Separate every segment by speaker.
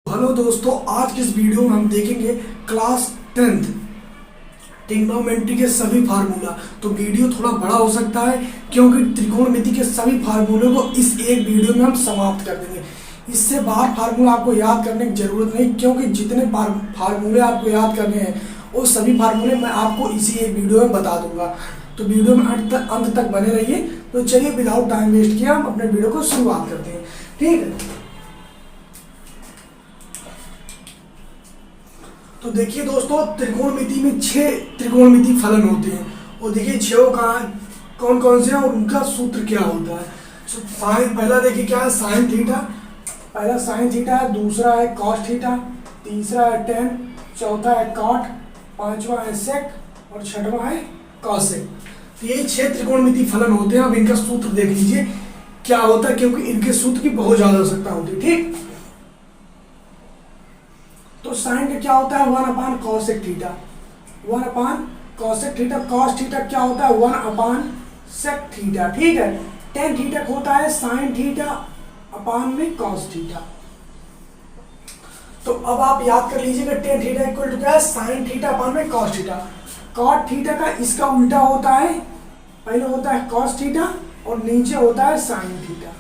Speaker 1: Hello दोस्तों, आज के इस वीडियो में हम देखेंगे क्लास 10th ट्रिग्नोमेट्री के सभी फार्मूला। तो वीडियो थोड़ा बड़ा हो सकता है क्योंकि त्रिकोणमिति के सभी फार्मूलों को इस एक वीडियो में हम समाप्त कर देंगे। इससे बाहर फार्मूला आपको याद करने की जरूरत नहीं, क्योंकि जितने फार्मूले आपको याद करने हैं वो सभी फार्मूले मैं आपको इसी एक वीडियो में बता दूंगा। तो वीडियो में अंत तक बने रहिए। तो चलिए विदाउट टाइम वेस्ट किया हम अपने वीडियो को शुरुआत करते हैं। ठीक है, तो देखिए दोस्तों, त्रिकोणमिति में 6 त्रिकोणमिति फलन होते हैं और देखिए 6 का कौन कौन से हैं और उनका सूत्र क्या होता है। साइन पहला देखिए क्या है, साइन थीटा। पहला साइन थीटा है, दूसरा है कॉस थीटा, तीसरा है टेन, चौथा है कॉट, पांचवा है सेक और छठवां है कॉसेक। तो ये 6 त्रिकोणमिति फलन होते हैं। अब इनका सूत्र देख लीजिए क्या होता है, क्योंकि इनके सूत्र की बहुत ज्यादा आवश्यकता होती है। ठीक, तो साइन का क्या होता है 1 cosec theta, 1 cosec theta. Cos theta क्या होता है 1 सेक थीटा। ठीक है, टेन थीटा होता है साइन थीटा अपान में कॉस थीटा। तो अब आप याद कर लीजिएगा टेन थीटा इक्वल टू क्या है, साइन थीटा अपान में कॉस थीटा। कॉट थीटा का इसका उल्टा होता है, पहले होता है कॉस थीटा और नीचे होता है साइन थीटा।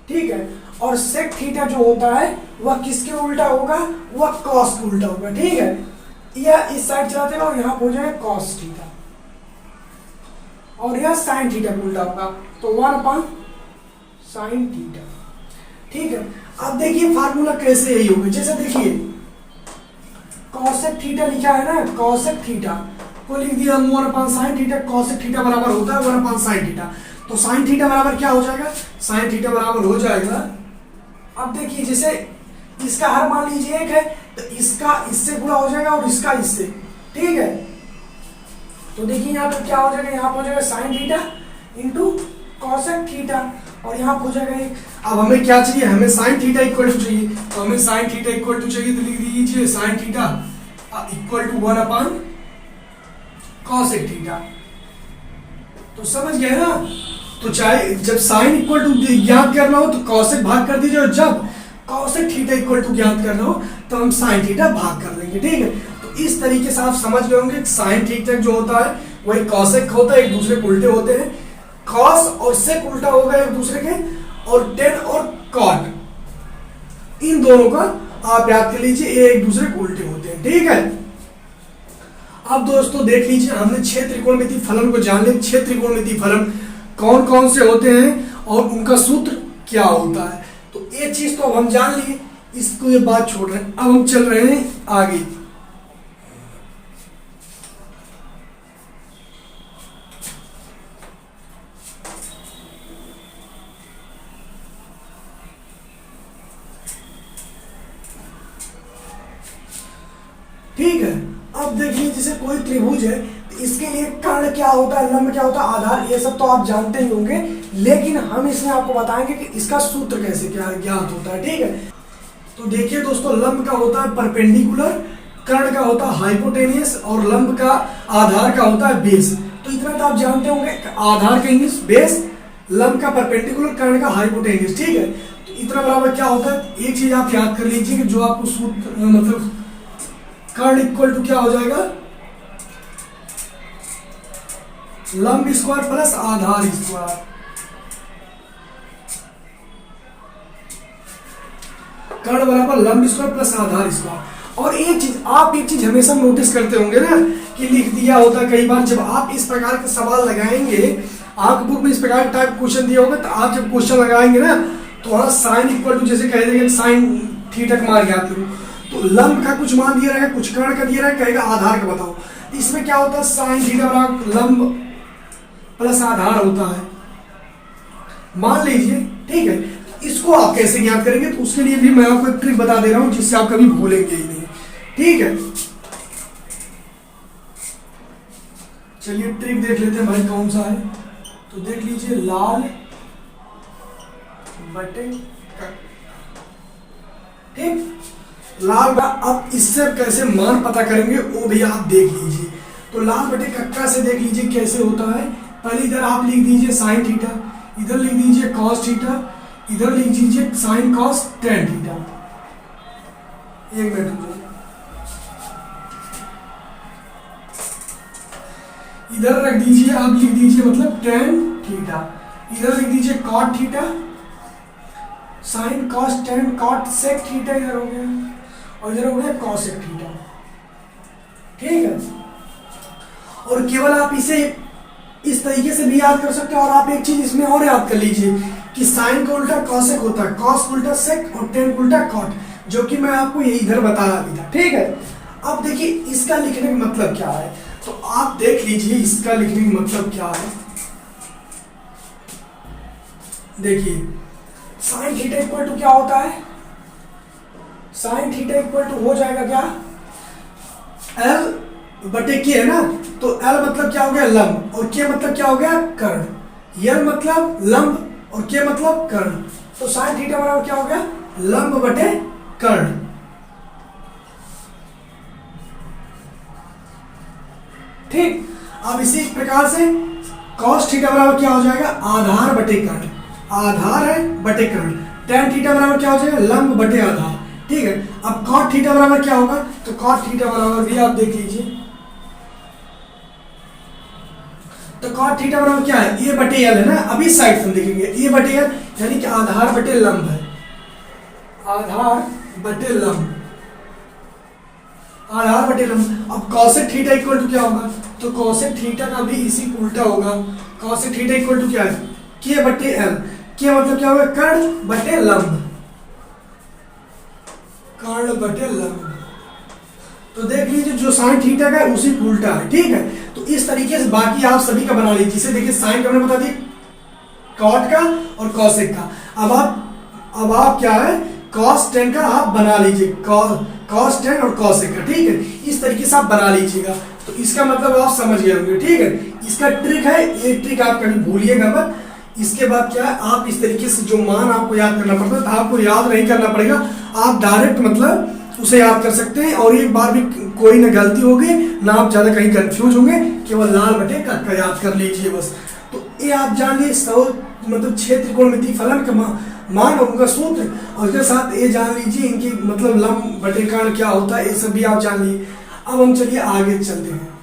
Speaker 1: ठीक है, और सेक थीटा जो होता है वह किसके उल्टा होगा, वह कॉस के उल्टा होगा। ठीक है, यह इस साइड चलाते हैं और यहाँ हो जाएगा कॉस थीटा और यह साइन थीटा के उल्टा होगा। तो 1 साइन थीटा। ठीक है, अब देखिए फार्मूला कैसे यही होगा। जैसे देखिए कॉसेक थीटा लिखा है ना, कॉसेक थीटा को लिख दिया 1 साइन थीटा। कॉसेक थीटा बराबर होता है 1 साइन थीटा। तो साइन थीटा बराबर क्या हो जाएगा, साइन थीटा बराबर हो जाएगा। अब देखिए जैसे इसका हर मान लीजिए 1 है तो इसका इससे गुणा हो जाएगा और इसका इससे। ठीक है, तो देखिए यहाँ पे क्या हो जाएगा, यहाँ पे हो जाएगा sine theta into cosec theta और यहाँ हो जाएगा 1। अब हमें क्या चाहिए, हमें साइन थीटा इक्वल टू चाहिए। तो हमें साइन थीटा इक्वल टू चाहिए तो लिख दीजिए sine theta equal to 1 cosec theta. तो समझ गए ना। तो चाहे जब साइन इक्वल टू ज्ञात करना हो तो कॉसेक भाग कर दीजिए, और जब कॉसेक थीटा इक्वल टू ज्ञात करना हो तो हम साइन थीटा भाग कर देंगे। ठीक है, तो इस तरीके से आप समझ गए होंगे साइन थीटा जो होता है वही कॉसेक होता है, एक दूसरे के उल्टे होते हैं। कॉस और सेक उल्टा होगा एक दूसरे के, और टेन और कॉट इन दोनों का आप याद कर लीजिए ये एक दूसरे के उल्टे होते हैं। ठीक है, अब दोस्तों देख लीजिए हमने 6 त्रिकोणमिति फलन को जान लिया। 6 त्रिकोणमिति फलन कौन कौन से होते हैं और उनका सूत्र क्या होता है। तो ये चीज तो अब हम जान लिए, इसको ये बात छोड़ रहे हैं। अब हम चल रहे हैं आगे। ठीक है, अब देखिए जैसे कोई त्रिभुज है तो इसके लिए कर्ण क्या होता है, लंब क्या होता है, आधार, ये सब तो आप जानते ही होंगे, लेकिन हम इसमें आपको बताएंगे कि इसका सूत्र कैसे क्या ज्ञात होता है। ठीक है, तो देखिए दोस्तों लंब का होता है परपेंडिकुलर, कर्ण का होता है हाइपोटेनियस और लंब का आधार का होता है बेस। तो इतना तो आप जानते होंगे, आधार का इंग्लिश बेस, लंब का परपेंडिकुलर, कर्ण का हाइपोटेनियस। ठीक है, तो इतना बराबर क्या होता है, एक चीज आप याद कर लीजिए कि जो आपको सूत्र मतलब कर्ण इक्वल टू क्या हो जाएगा, लंब स्क्वायर प्लस आधार स्क्वायर। कर्ण बराबर लंब स्क्वायर प्लस आधार स्क्वायर। और एक चीज हमेशा नोटिस करते होंगे ना कि लिख दिया होता है कई बार, जब आप इस प्रकार के सवाल लगाएंगे, आपके बुक में इस प्रकार का टाइप क्वेश्चन दिया होगा, तो आप जब क्वेश्चन लगाएंगे ना तो वहां साइन इक्वल टू जैसे कह देंगे साइन थीटा का मान ज्ञात करो, तो लंब का कुछ मान दिया रहेगा, कुछ कर्ण का दिया रहेगा, कहेगा आधार का बताओ। इसमें क्या होता है, साइन थीटा बराबर लंब प्लस आधार होता है, मान लीजिए। ठीक है, इसको आप कैसे ज्ञात करेंगे, तो उसके लिए भी मैं आपको एक ट्रिक बता दे रहा हूं जिससे आप कभी भूलेंगे ही नहीं। ठीक है, चलिए ट्रिक देख लेते हैं भाई कौन सा है। तो देख लीजिए लाल बटे, ठीक, लाल का अब इससे कैसे मान पता करेंगे वो भी आप देख लीजिए। तो लाल बटे कक्का से देख लीजिए कैसे होता है। पहले इधर आप लिख दीजिए साइन थीटा, इधर लिख दीजिए कॉस थीटा, इधर लिख दीजिए साइन कॉस टेन थीटा। एक मिनट रुको, इधर रख दीजिए, आप लिख दीजिए मतलब टेन थीटा, इधर लिख दीजिए cot theta, sine cos tan cot sec theta इधर हो गया, और इधर हो गया कॉसेक थीटा। ठीक है, और केवल आप इसे इस तरीके से भी याद कर सकते हैं। और आप एक चीज इसमें और याद कर लीजिए कि साइन का उल्टा कॉसेक होता है, कॉस उल्टा सेक और टेन उल्टा कॉट, जो कि मैं आपको ये इधर बताया भी था। ठीक है, अब देखिए इसका लिखने का मतलब क्या है, तो आप देख लीजिए इसका लिखने का मतलब क्या है। देखिए साइन थीटा इक्वल टू क्या होता है, साइन थीटा इक्वल टू हो जाएगा क्या, एल बटे के है ना, तो एल मतलब क्या हो गया लंब, और के मतलब क्या हो गया कर्ण, एल मतलब लंब और के मतलब कर्ण, तो साइन थीटा बराबर क्या हो गया लंब बटे कर्ण। ठीक, अब इसी प्रकार से cos थीटा बराबर क्या हो जाएगा आधार बटे कर्ण, आधार है बटे कर्ण, tan थीटा बराबर क्या हो जाएगा लंब बटे आधार। ठीक है, अब cot थीटा बराबर क्या होगा, तो cot थीटा बराबर भी आप देख लीजिए, तो cot थीटा बराबर क्या है ए बटे एल है ना, अभी साइड से देखेंगे ए बटे एल यानी कि आधार बटे लंब है, आधार बटे लंब, आधार बटे लंब। अब cosec थीटा इक्वल टू क्या होगा, तो cosec थीटा का भी इसी उल्टा होगा, cosec थीटा इक्वल टू क्या है के बटे एल, के मतलब क्या होगा कर्ण बटे लंब, कर्ण बटे लंब। तो देख लीजिए जो साइन थीटा का है उसी उल्टा है। ठीक है, तो इस तरीके से बाकी आप सभी का बना लीजिए, जिसे देखिए साइन का हमने बता दी कॉट का और कॉसेक का। अब आप क्या है कॉस टेन का आप बना लीजिए, कॉस टेन और कॉसेक का। ठीक है, इस तरीके से आप बना लीजिएगा, तो इसका मतलब आप समझ गए होंगे। ठीक है, इसका ट्रिक है, ये ट्रिक आप कभी भूलिएगा मत। इसके बाद क्या है आप इस तरीके से जो मान आपको याद करना पड़ता है, तो आपको याद नहीं करना पड़ेगा, आप डायरेक्ट मतलब उसे याद कर सकते हैं, और एक बार भी कोई ना गलती होगी ना आप ज्यादा कहीं कंफ्यूज होंगे, केवल लाल बटे का याद कर लीजिए बस। तो ये आप जान लीजिए सौ मतलब 6 त्रिकोणमितीय फलन का मान और उनका सूत्र, और उसके साथ ये जान लीजिए इनकी मतलब लंब बटे कर्ण क्या होता है, ये सब भी आप जान लीजिए। अब हम चलिए आगे चलते हैं।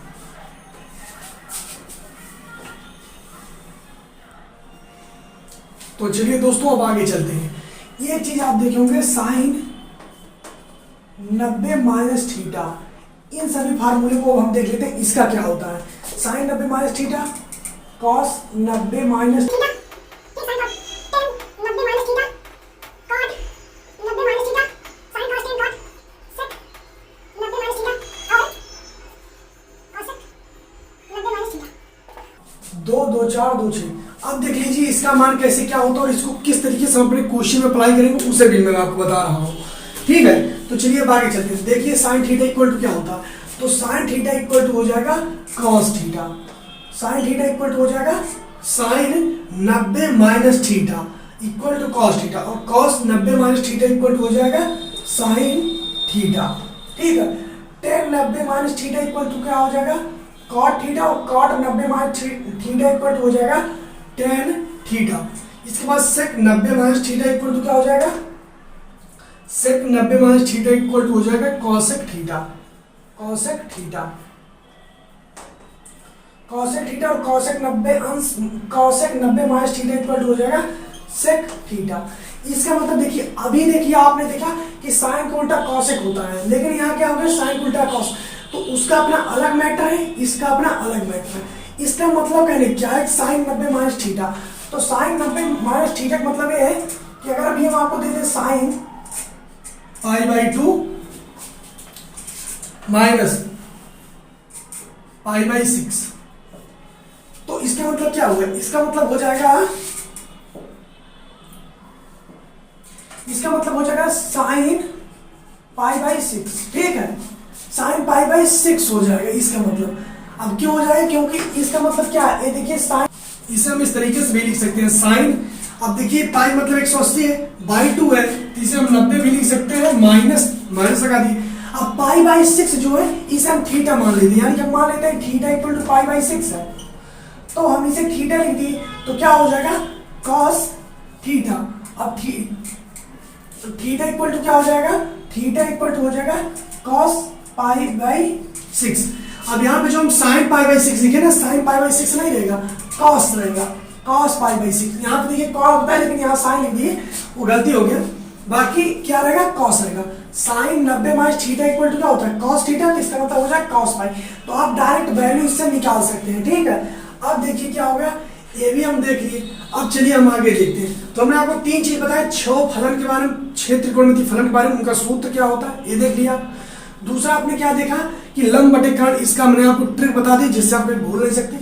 Speaker 1: तो चलिए दोस्तों अब आगे चलते हैं। ये चीज आप देखे होंगे साइन 90 माइनस थीटा, इन सभी फार्मूले को हम देख लेते हैं इसका क्या होता है। Sine 90 minus theta, cos 90 minus theta, दो दो चार दो छह। अब देख लीजिए इसका मान कैसे क्या होता है और इसको किस तरीके से हम अपने क्वेश्चन में अप्लाई करेंगे उसे भी मैं आपको बता रहा हूँ। ठीक है, तो चलिए अब आगे चलते हैं। देखिए साइन थीटा इक्वल टू क्या होता है, तो साइन थीटा इक्वल टू हो जाएगा cos theta, sine theta equal to हो जाएगा sine 90 minus theta equal to cos theta, और cos 90 minus theta equal to हो जाएगा साइन थीटा। ठीक है, tan 90 minus theta equal to क्या हो जाएगा कॉट थीटा, और cot 90 minus theta equal to हो जाएगा टेन थीटा। इसके बाद sec 90 minus theta equal to क्या हो जाएगा, sec 90 minus theta equal to हो जाएगा cosec theta, cosec theta, cosec theta, और कॉसेक 90 अंश cosec 90 minus theta equal to हो जाएगा सेक थीटा। इसका मतलब देखिए अभी देखिए आपने देखा कि साइन का उल्टा कॉसेक होता है, लेकिन यहाँ क्या हो गया साइन का उल्टा कॉस, तो उसका अपना अलग मैटर है, इसका अपना अलग मैटर है। इसका मतलब कहने क्या है साइन 90 माइनस थीटा, तो साइन 90 माइनस थीटा का मतलब ये है कि अगर अभी हम आपको दे दें साइन π/2 माइनस π/6, तो इसका मतलब क्या होगा, इसका मतलब हो जाएगा, इसका मतलब हो जाएगा साइन π/6। ठीक है, साइन π/6 हो जाएगा इसका मतलब। अब क्यों हो जाएगा, क्योंकि इसका मतलब क्या है, ये देखिए साइन, इसे हम इस तरीके से भी लिख सकते हैं साइन, अब देखिए पाई मतलब 180 है, बाई 2 है, तो इसे हम 90 भी लिख सकते हैं, माइनस माइनस लगा दिए। अब π/6 जो है इसे हम थीटा मान लेते हैं, यानी कि हम मान लेते हैं थीटा इक्वल टू π/6 है, तो हम इसे थीटा लिख दिए, तो क्या हो जाएगा कॉस थीटा। अब थीटा इक्वल टू क्या हो जाएगा, थीटा इक्वल टू हो जाएगा कॉस पाई बाई 6। अब यहाँ पे जो हम साइन पाई बाई 6 लिखे ना, साइन पाई बाई 6 नहीं रहेगा, कॉस रहेगा, कॉस पाई बाई 6। यहाँ पे देखिए कॉस होता है लेकिन यहाँ साइन लिख दिए, वो गलती हो गया। बाकी क्या रहेगा, कॉस रहेगा। Sine 90 minus theta equal to क्या होता है, कॉस थीटा, तो इसका मतलब हो जाए कॉस पाई। तो आप डायरेक्ट वैल्यू इससे निकाल सकते हैं, ठीक है। अब देखिए क्या होगा, ये भी हम देख लिए। अब चलिए हम आगे देखते हैं। तो हमने आपको 3 चीज बताया, 6 फलन के बारे में, 6 त्रिकोणमिति फलन के बारे में, उनका सूत्र क्या होता है ये देख लिया। दूसरा आपने क्या देखा कि लंब बटे कर्ण, इसका मैंने आपको ट्रिक बता दी जिससे आप भूल नहीं सकते,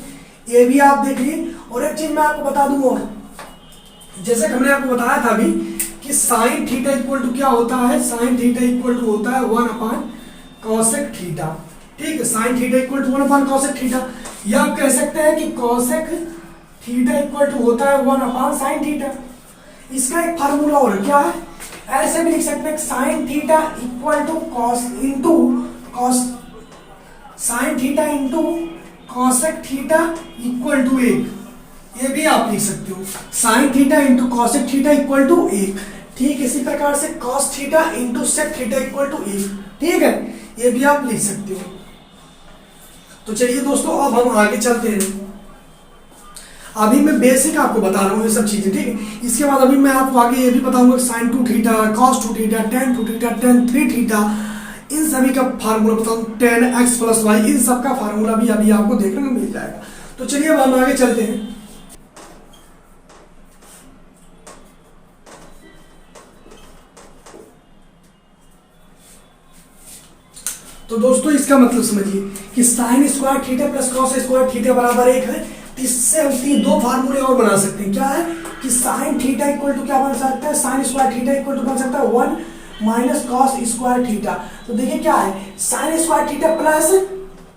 Speaker 1: ये भी आप देख लिए। और एक चीज मैं आपको बता दूं, और जैसे हमने आपको बताया था अभी कि साइन थीटा इक्वल टू क्या होता है, साइन थीटा इक्वल टू होता है 1 अपान कॉसेक थीटा, ठीक है। Sine theta equal to 1 upon cosec theta, या आप कह सकते हैं कि कॉसेक थीटा इक्वल टू होता है 1 अपान साइन थीटा। इसका एक फार्मूला और क्या है, ऐसे भी लिख सकते हैं sine theta equal to cos into cos, sine theta into cosec theta equal to 1, ये भी आप लिख सकते हो। Sine theta into cosec theta equal to 1, ठीक इसी प्रकार से cos theta into sec theta equal to 1, ठीक है, ये भी आप लिख सकते हो। तो चलिए दोस्तों अब हम आगे चलते हैं। अभी मैं बेसिक आपको बता रहा हूँ ये सब चीजें, ठीक है। इसके बाद अभी मैं आपको आगे ये भी बताऊंगा sine 2 theta, cos 2 theta, tan 2 theta, tan 3 theta, इन सभी का फार्मूला बताऊँ, टेन एक्स प्लस वाई, इन सब का फार्मूला भी अभी आपको देखने को मिल जाएगा। तो चलिए अब हम आगे चलते हैं। तो दोस्तों इसका मतलब समझिए कि sign square theta plus cos square theta बराबर 1 है। इससे हम 2 फार्मूले और बना सकते हैं। क्या है कि साइन थीटा इक्वल टू क्या बन सकता है, sine square theta equal to बन सकता है 1 माइनस कॉस स्क्वायर थीटा। तो देखिए क्या है, sine square theta plus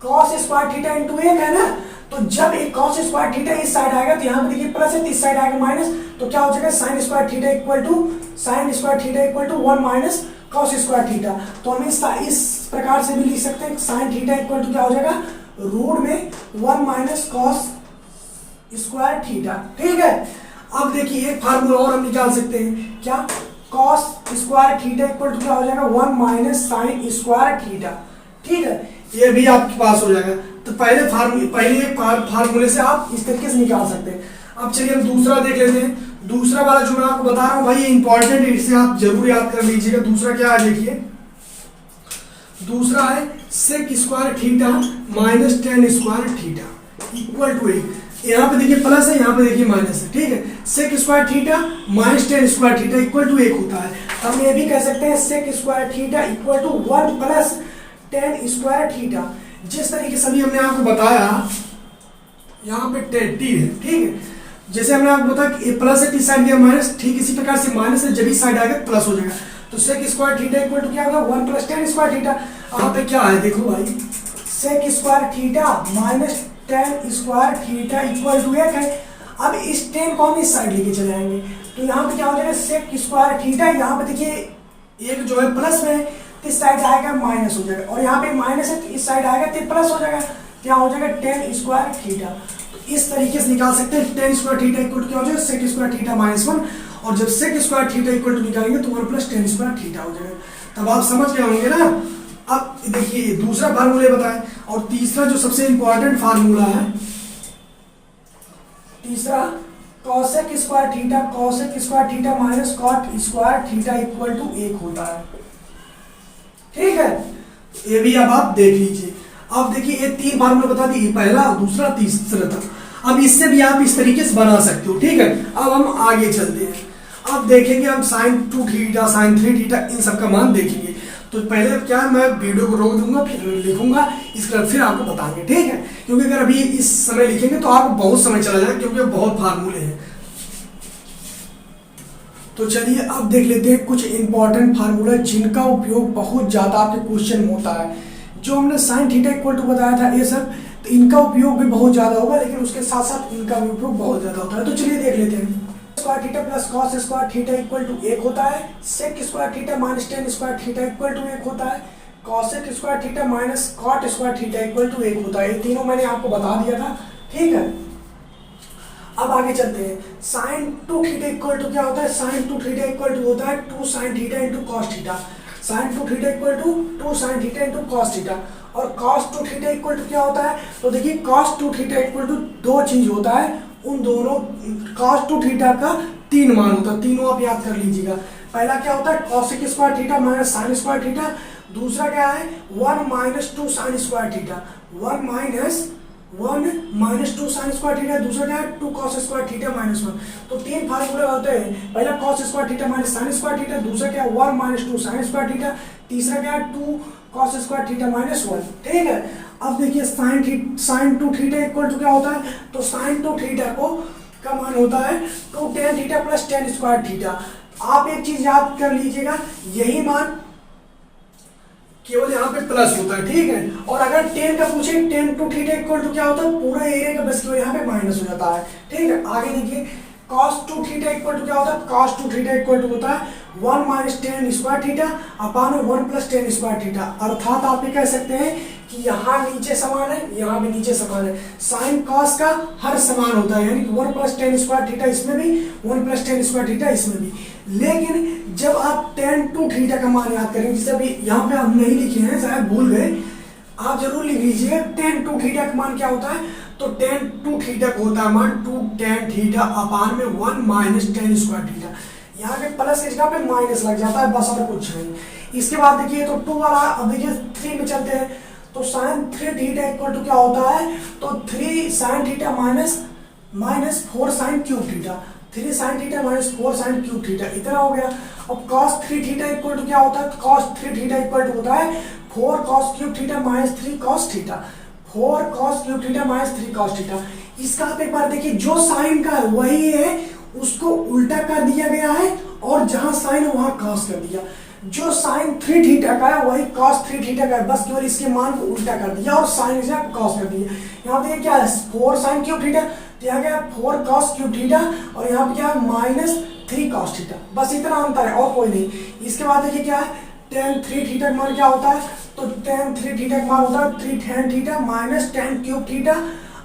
Speaker 1: cos square theta into 1 है ना। तो जब एक कॉस स्क्वायर थीटा इस साइड आएगा तो यहाँ पे देखिए प्लस है, तो इस साइड आएगा माइनस, तो क्या हो जाएगा sine square theta equal to 1 minus cos square theta. तो हम इस प्रकार से भी लिख सकते हैं साइन थीटा इक्वल टू क्या हो जाएगा, रूट में 1 माइनस कॉस स्क्वायर थीटा, ठीक है। अब देखिए एक फार्मूला और हम निकाल सकते हैं, क्या, cos square theta equal to क्या हो जाएगा 1 माइनस साइन स्क्वायर थीटा, ठीक है, ये भी आपके पास हो जाएगा। तो पहले फार्मूले से आप इस तरीके से निकाल सकते हैं। अब चलिए हम दूसरा देख लेते हैं। दूसरा वाला जो मैं आपको बता रहा हूं भाई ये इंपॉर्टेंट है, इसे आप जरूर याद कर लीजिएगा। दूसरा क्या है देखिए, दूसरा है sec square theta minus tan square theta equal to 1। यहाँ पे देखिए प्लस है, यहाँ पे देखिए माइनस है, ठीक है। Sec square theta minus tan square theta equal to 1 होता है। हम ये भी कह सकते हैं sec square theta equal to 1 plus tan square theta. जिस तरीके से अभी हमने आपको बताया यहाँ पे टी है, ठीक है। जैसे हमने आपको बताया कि प्लस है, इस साइड दिया माइनस, ठीक इसी प्रकार से माइनस है, जब इस साइड आएगा प्लस हो जाएगा। तो sec square theta equal to क्या होगा 1 प्लस टेन स्क्वायर थीटा। यहाँ पे क्या है देखो भाई, sec square theta minus tan square theta equal to 1 है। अब इस टेन को हम इस साइड लेके चले आएंगे, तो यहाँ पे क्या हो जाएगा सेक स्क्वायर थीटा, यहाँ पे देखिए एक जो है प्लस में, इस साइड आएगा माइनस हो जाएगा, और यहाँ पे माइनस है, इस साइड आएगा तो प्लस हो जाएगा, क्या हो जाएगा टेन स्क्वायर थीटा। तो इस तरीके से निकाल सकते हैं tan square theta equal to क्या हो जाएगा सेक स्क्वायर थीटा माइनस 1, और जब sec square theta equal to निकालेंगे तो 1 प्लस टेन स्क्वायर थीटा हो जाएगा। तब आप समझ गए होंगे ना। अब देखिए दूसरा फार्मूला बताएं, और तीसरा जो सबसे इंपॉर्टेंट फार्मूला है, तीसरा cosec square theta minus cot square theta equal to 1 होता है, ठीक है। ये भी अब आप देख लीजिए। अब देखिए ये 3 फार्मूला बता दिए, पहला, दूसरा, तीसरा था। अब इससे भी आप इस तरीके से बना सकते हो, ठीक है। अब हम आगे चलते हैं। अब देखेंगे हम साइन 2 थीटा, साइन 3 थीटा, इन सब का मान देखेंगे। तो पहले क्या है, मैं वीडियो को रोक दूंगा, फिर लिखूंगा, इसके बाद फिर आपको बताएंगे, ठीक है। क्योंकि अगर अभी इस समय लिखेंगे तो आपको बहुत समय चला जाएगा, क्योंकि बहुत फार्मूले हैं। तो चलिए अब देख लेते हैं कुछ इंपॉर्टेंट फार्मूला जिनका उपयोग बहुत ज्यादा आपके क्वेश्चन में होता है। जो हमने साइन थीटा इक्वल टू बताया था ये सब, तो इनका उपयोग भी बहुत ज्यादा होगा, लेकिन उसके साथ साथ इनका भी उपयोग बहुत ज्यादा होता है। तो चलिए देख लेते हैं। Square theta plus cos square theta equal to 1 होता है। Sec square theta minus tan square theta equal to 1 होता है। Cosec square theta minus cot square theta equal to 1 होता है। ये तीनों मैंने आपको बता दिया था, ठीक है। अब आगे चलते हैं। साइन 2 थीटा इक्वल टू क्या होता है, साइन 2 थीटा इक्वल टू होता है 2 sine theta into cos theta. Sine two theta equal to 2 sine theta into cos theta, और cos two theta equal to क्या होता है, तो देखिए cos two theta equal to दो चीज होता है, उन दोनों कॉस टू थीटा का 3 मान होता है, तीनों आप याद कर लीजिएगा। पहला क्या होता है cosec square theta minus sign square theta, दूसरा क्या है 1 minus 2 sign square theta, 1 minus 2 sign square theta, दूसरा क्या है 2 कॉस स्क्वायर थीटा माइनस 1। तो 3 फार्मूले होते हैं, पहला cos square theta minus sign square theta, दूसरा क्या है 1 माइनस 2 साइन स्क्वायर थीटा, तीसरा क्या है 2 कॉस स्क्वायर थीटा माइनस 1। ठीक है, अब देखिए sine two theta equal to क्या होता है, तो साइन टू थीटा का मान होता है 2 tan theta plus tan square theta. आप एक चीज याद कर लीजिएगा, यही मान केवल यहाँ पे प्लस होता है, ठीक है। और अगर tan का पूछे tan two theta equal to क्या होता है, पूरा एरिया का बस केवल यहाँ पे माइनस हो जाता है, ठीक है। आगे देखिए cos two theta equal to क्या होता है, cos two theta equal to होता है 1 minus tan square theta upon 1 plus tan square theta. अर्थात आप ये कह सकते हैं कि यहाँ नीचे समान है, यहाँ भी नीचे समान है, साइन cos का हर समान होता है, यानी 1 प्लस tan स्क्वायर थीटा इसमें भी, 1 प्लस tan स्क्वायर थीटा इसमें भी। लेकिन जब आप tan टू थीटा का मान याद करेंगे, जैसे अभी यहाँ पे हम नहीं लिखे हैं, शायद भूल गए, आप जरूर लिख लीजिए tan टू थीटा का मान क्या होता है, तो tan टू थीटा को होता है मान 2 tan थीटा अपान में 1 माइनस tan स्क्वायर थीटा। यहाँ पे प्लस की जगह पे माइनस लग जाता है, बस और कुछ नहीं। इसके बाद देखिए तो 2 वाला, अब देखिए 3 में चलते हैं, तो साइन 3 थीटा इक्वल टू क्या होता है, तो 3 sine theta minus 4 sine cube theta, 3 sine theta minus 4 sine cube theta, इतना हो गया। अब cos 3 थीटा इक्वल टू क्या होता है, cos 3 थीटा इक्वल टू होता है 4 cos cube theta minus 3 cos theta, 4 cos cube theta minus 3 cos theta. इसका आप एक बार देखिए, जो साइन का है वही है, उसको उल्टा कर दिया गया है, और जहां साइन है वहां cos कर दिया। जो साइन 3 थीटा का है वही cos 3 थीटा का है, बस केवल इसके मान को उल्टा कर दिया और साइन से cos कर दिया। यहाँ पे क्या है 4 साइन क्यूब थीटा, तो यहाँ क्या है 4 cos क्यूब थीटा, और यहाँ पे क्या है माइनस 3 cos थीटा, बस इतना अंतर है और कोई नहीं। इसके बाद देखिए क्या है tan 3 थीटा का मान क्या होता है, तो tan 3 थीटा का मान होता है 3 tan theta minus tan cube theta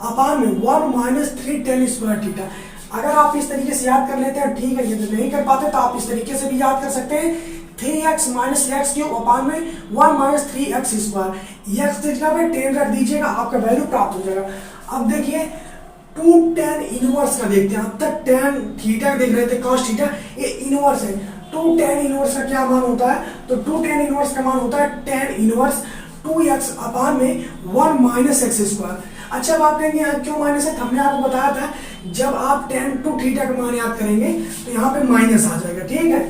Speaker 1: upon में 1 माइनस 3 tan स्क्वायर थीटा। अगर आप इस तरीके से याद कर लेते हैं ठीक है, ये तो नहीं कर पाते तो आप इस तरीके से भी याद कर सकते हैं, 3x माइनस एक्स क्यूब अपान में 1 माइनस 3x स्क्वायर। एक्स की जगह पे tan रख दीजिएगा, आपका वैल्यू प्राप्त हो जाएगा। अब देखिए 2 tan इनवर्स का देखते हैं, अब तक tan थीटा देख रहे थे cos थीटा, ये इनवर्स है। 2 tan इनवर्स का क्या मान होता है, तो 2 tan इनवर्स का मान होता है tan इनवर्स 2x अपान में 1 माइनस एक्स स्क्वायर। अच्छा, अब आप कहेंगे यहाँ क्यों माइनस है, हमने आपको बताया था जब आप tan टू थीटा का मान याद करेंगे तो यहाँ पे माइनस आ जाएगा, ठीक है।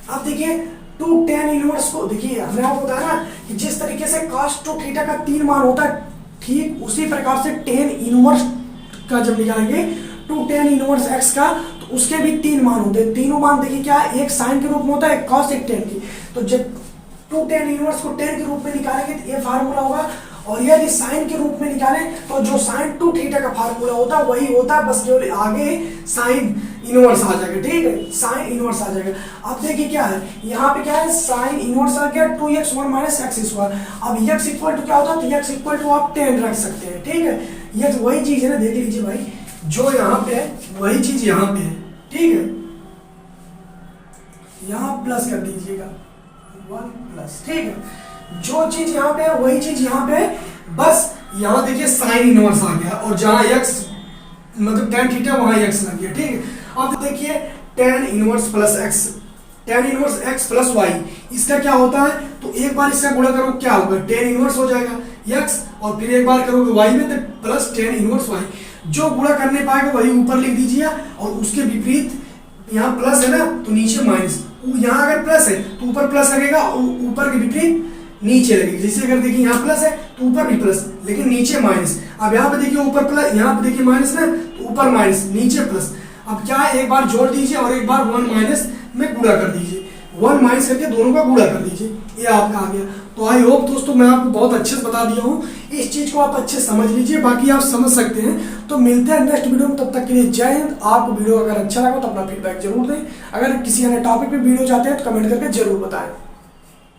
Speaker 1: अब देखिए 2 tan इनवर्स को देखिए, हमने आपको बताया ना कि जिस तरीके से cos टू थीटा का 3 मान होता है, ठीक उसी प्रकार से tan इनवर्स का जब निकालेंगे 2 tan इनवर्स x का, तो उसके भी 3 मान होते हैं। तीनों मान देखिए क्या है, एक साइन के रूप में होता है, एक cos एक tan की। तो जब 2 tan इनवर्स को tan के रूप में निकालेंगे तो ये फार्मूला होगा, और यदि साइन के रूप में निकालें तो जो साइन टू थीटा का फार्मूला होता है वही होता है, बस केवल आगे साइन इनवर्स आ जाएगा, ठीक है, साइन इनवर्स आ जाएगा। अब देखिए क्या है, यहाँ पे क्या है साइन इनवर्स आ गया 2x 1 माइनस एक्स स्क्वायर। अब x इक्वल टू क्या होता है, तो x इक्वल टू आप tan रख सकते हैं, ठीक है। ये तो वही चीज है ना, देख लीजिए भाई, जो यहाँ पे है वही चीज यहाँ पे है, ठीक है। यहाँ प्लस कर दीजिएगा 1 प्लस, ठीक है। जो चीज यहाँ पे है वही चीज यहाँ पे है, बस यहाँ देखिए साइन इनवर्स आ गया, और जहां x मतलब tan थीटा वहां x लग गया, ठीक है। अब देखिए tan inverse plus x, tan inverse x plus y, इसका क्या होता है, तो एक बार इसका गुणा करो क्या होगा, tan इनवर्स हो जाएगा x, और फिर एक बार करोगे y में तो प्लस tan इनवर्स y। जो गुणा करने पाएगा वही ऊपर लिख दीजिए, और उसके विपरीत यहाँ प्लस है ना तो नीचे माइनस, यहाँ अगर प्लस है तो ऊपर प्लस लगेगा, और ऊपर के विपरीत नीचे लगेगी। जैसे अगर देखिए यहाँ प्लस है तो ऊपर भी प्लस, लेकिन नीचे माइनस। अब यहाँ पे देखिए ऊपर प्लस, यहाँ पे देखिए माइनस ना, तो ऊपर माइनस नीचे प्लस। अब क्या है, एक बार जोड़ दीजिए और एक बार 1 माइनस में गुणा कर दीजिए, 1 माइनस करके दोनों का गुणा कर दीजिए, ये आपका आ गया। तो आई होप दोस्तों मैं आपको बहुत अच्छे से बता दिया हूँ, इस चीज को आप अच्छे से समझ लीजिए, बाकी आप समझ सकते हैं। तो मिलते हैं नेक्स्ट वीडियो में, तब तक के लिए जय हिंद। आपको वीडियो अगर अच्छा लगा तो अपना फीडबैक जरूर दें, अगर किसी अन्य टॉपिक पे वीडियो चाहते हैं तो कमेंट करके जरूर बताएं।